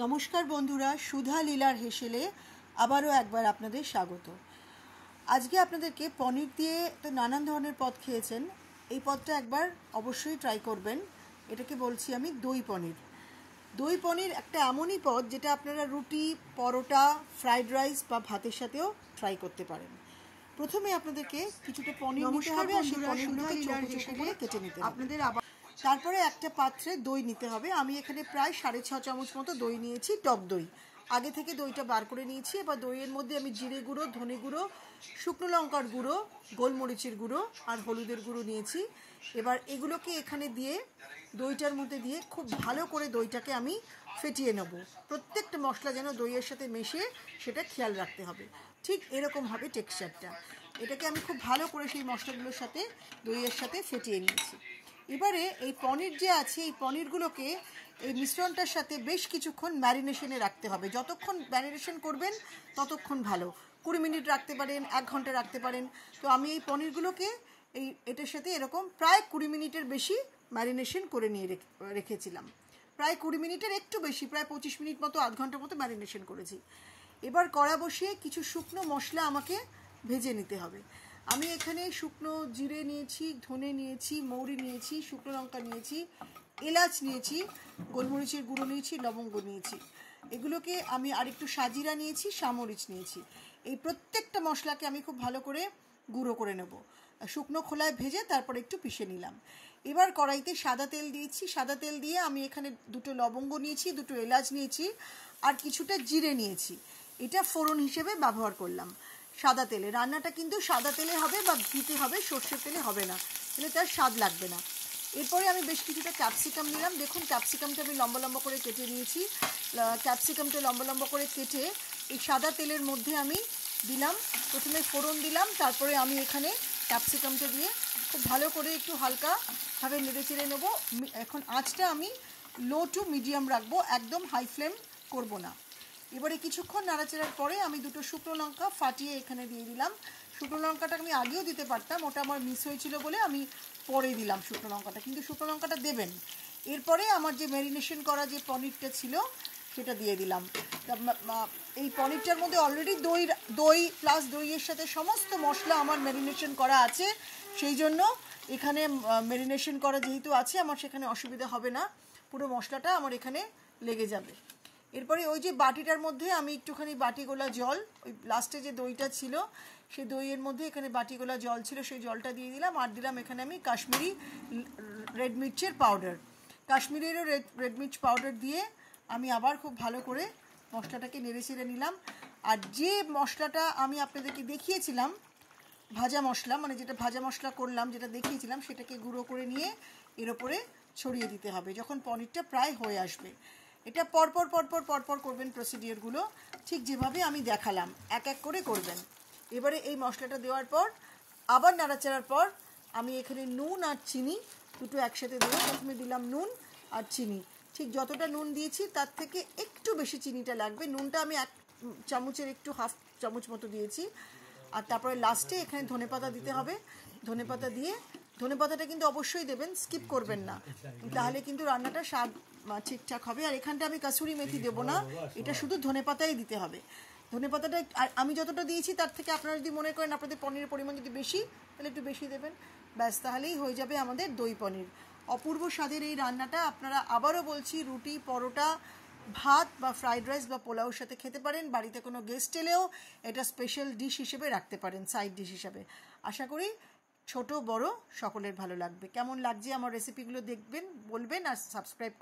নমস্কার বন্ধুরা, সুধা লীলার হেসেলে আবারও একবার আপনাদের স্বাগত। আজকে আপনাদেরকে পনির দিয়ে তো নানান ধরনের পদ খেয়েছেন, এই পদটা একবার অবশ্যই ট্রাই করবেন। এটাকে বলছি আমি দই পনির। দই পনির একটা এমনই পদ যেটা আপনারা রুটি, পরোটা, ফ্রাইড রাইস বা ভাতের সাথেও ট্রাই করতে পারেন। প্রথমে আপনাদেরকে কিছুটা পনির নিতে হবে আর সেই পনিরগুলোকে চৌকো চৌকো করে কেটে নিতে হবে। তারপরে একটা পাত্রে দই নিতে হবে। আমি এখানে প্রায় 6.5 চামচ মতো দই নিয়েছি, টক দই। আগে থেকে দইটা বার করে নিয়েছি। এবার দইয়ের মধ্যে আমি জিরে গুঁড়ো, ধনে গুঁড়ো, শুকনো লঙ্কার গুঁড়ো, গোলমরিচের গুঁড়ো আর হলুদের গুঁড়ো নিয়েছি। এবার এগুলোকে এখানে দিয়ে দইটার মধ্যে দিয়ে খুব ভালো করে দইটাকে আমি ফেটিয়ে নেব। প্রত্যেকটা মশলা যেন দইয়ের সাথে মেশে সেটা খেয়াল রাখতে হবে। ঠিক এরকম হবে টেক্সচারটা। এটাকে আমি খুব ভালো করে সেই মশলাগুলোর সাথে দইয়ের সাথে ফেটিয়ে নিয়েছি। এবারে এই পনির যে আছে, এই পনিরগুলোকে এই মিশ্রণটার সাথে বেশ কিছুক্ষণ ম্যারিনেশনে রাখতে হবে। যতক্ষণ ম্যারিনেশন করবেন ততক্ষণ ভালো। 20 মিনিট রাখতে পারেন, 1 ঘন্টা রাখতে পারেন। তো আমি এই পনিরগুলোকে এটার সাথে এরকম প্রায় 20 মিনিটের বেশি ম্যারিনেশন করে নিয়ে রেখেছিলাম। প্রায় 20 মিনিটের একটু বেশি, প্রায় 25 মিনিট মতো, 1/2 ঘন্টার মতো ম্যারিনেশন করেছি। এবার কড়া বসিয়ে কিছু শুকনো মশলা আমাকে ভেজে নিতে হবে। আমি এখানে শুকনো জিরে নিয়েছি, ধনে নিয়েছি, মৌরি নিয়েছি, শুকনো লঙ্কা নিয়েছি, এলাচ নিয়েছি, গোলমরিচের গুঁড়ো নিয়েছি, লবঙ্গ নিয়েছি। এগুলোকে আমি আরেকটু সাজিরা নিয়েছি, সামরিচ নিয়েছি। এই প্রত্যেকটা মশলাকে আমি খুব ভালো করে গুঁড়ো করে নেব। শুকনো খোলায় ভেজে তারপর একটু পিষে নিলাম। এবার কড়াইতে সাদা তেল দিয়েছি। সাদা তেল দিয়ে আমি এখানে 2টো লবঙ্গ নিয়েছি, 2টো এলাচ নিয়েছি আর কিছুটা জিরে নিয়েছি। এটা ফোড়ন হিসেবে ব্যবহার করলাম। সাদা তেলে রান্নাটা কিন্তু সাদা তেলে হবে বা ঘিতে হবে, সর্ষের তেলে হবে না, তাহলে তার স্বাদ লাগবে না। এরপরে আমি বেশ কিছুটা ক্যাপসিকাম নিলাম। দেখুন, ক্যাপসিকামটা আমি লম্বা লম্বা করে কেটে নিয়েছি। ক্যাপসিকামটা লম্বা লম্বা করে কেটে এই সাদা তেলের মধ্যে আমি দিলাম। প্রথমে ফোড়ন দিলাম, তারপরে আমি এখানে ক্যাপসিকামটা দিয়ে খুব ভালো করে একটু হালকাভাবে নেড়ে চেড়ে নেবো। এখন আঁচটা আমি লো টু মিডিয়াম রাখবো, একদম হাই ফ্লেম করব না। এবারে কিছুক্ষণ নাড়াচাড়ার পরে আমি 2টো শুকনো লঙ্কা ফাটিয়ে এখানে দিয়ে দিলাম। শুকনো লঙ্কাটা আমি আগেও দিতে পারতাম, ওটা আমার মিস হয়েছিল বলে আমি পরে দিলাম শুকনো লঙ্কাটা, কিন্তু শুকনো লঙ্কাটা দেবেন। এরপরে আমার যে ম্যারিনেশন করা যে পনিরটা ছিল সেটা দিয়ে দিলাম। এই পনিরটার মধ্যে অলরেডি দই প্লাস দইয়ের সাথে সমস্ত মশলা আমার ম্যারিনেশন করা আছে, সেই জন্য এখানে ম্যারিনেশন করা যেহেতু আছে আমার সেখানে অসুবিধা হবে না, পুরো মশলাটা আমার এখানে লেগে যাবে। এরপরে ওই যে বাটিটার মধ্যে আমি একটুখানি বাটিগোলা জল, ওই লাস্টে যে দইটা ছিল সেই দইয়ের মধ্যে এখানে বাটিগোলা জল ছিল, সেই জলটা দিয়ে দিলাম। আর দিলাম এখানে আমি কাশ্মীরি রেড মির্চের পাউডার। কাশ্মীরেরও রেড মির্চ পাউডার দিয়ে আমি আবার খুব ভালো করে মশলাটাকে নেড়ে চেড়ে নিলাম। আর যে মশলাটা আমি আপনাদেরকে দেখিয়েছিলাম ভাজা মশলা, মানে যেটা ভাজা মশলা করলাম, যেটা দেখিয়েছিলাম, সেটাকে গুঁড়ো করে নিয়ে এর ওপরে ছড়িয়ে দিতে হবে যখন পনিরটা প্রায় হয়ে আসবে। এটা পরপর করবেন প্রসিডিওরগুলো, ঠিক যেভাবে আমি দেখালাম এক এক করে করবেন। এবারে এই মশলাটা দেওয়ার পর আবার নাড়াচাড়ার পর আমি এখানে নুন আর চিনি দুটো একসাথে দেবো। প্রথমে দিলাম নুন আর চিনি, ঠিক যতটা নুন দিয়েছি তার থেকে একটু বেশি চিনিটা লাগবে। নুনটা আমি 1 চামচের একটু হাফ চামচ মতো দিয়েছি। আর তারপরে লাস্টে এখানে ধনেপাতা দিতে হবে। ধনেপাতা দিয়ে, ধনেপাতাটা কিন্তু অবশ্যই দেবেন, স্কিপ করবেন না, তাহলে কিন্তু রান্নাটা স্বাদ ঠিকঠাক হবে। আর এখানটা আমি কাসুরি মেথি দেবো না, এটা শুধু ধনেপাতাই দিতে হবে। ধনেপাতাটা আমি যতটা দিয়েছি তার থেকে আপনারা যদি মনে করেন আপনাদের পনিরের পরিমাণ যদি বেশি, তাহলে একটু বেশি দেবেন, ব্যাস, তাহলেই হয়ে যাবে আমাদের দই পনির। অপূর্ব স্বাদের এই রান্নাটা আপনারা, আবারও বলছি, রুটি, পরোটা, ভাত বা ফ্রাইড রাইস বা পোলাওর সাথে খেতে পারেন। বাড়িতে কোনো গেস্ট এলেও এটা স্পেশাল ডিশ হিসেবে রাখতে পারেন, সাইড ডিশ হিসেবে। আশা করি ছোট বড় সকলের ভালো লাগবে। কেমন লাগছে আমার রেসিপিগুলো দেখবেন, বলবেন আর সাবস্ক্রাইব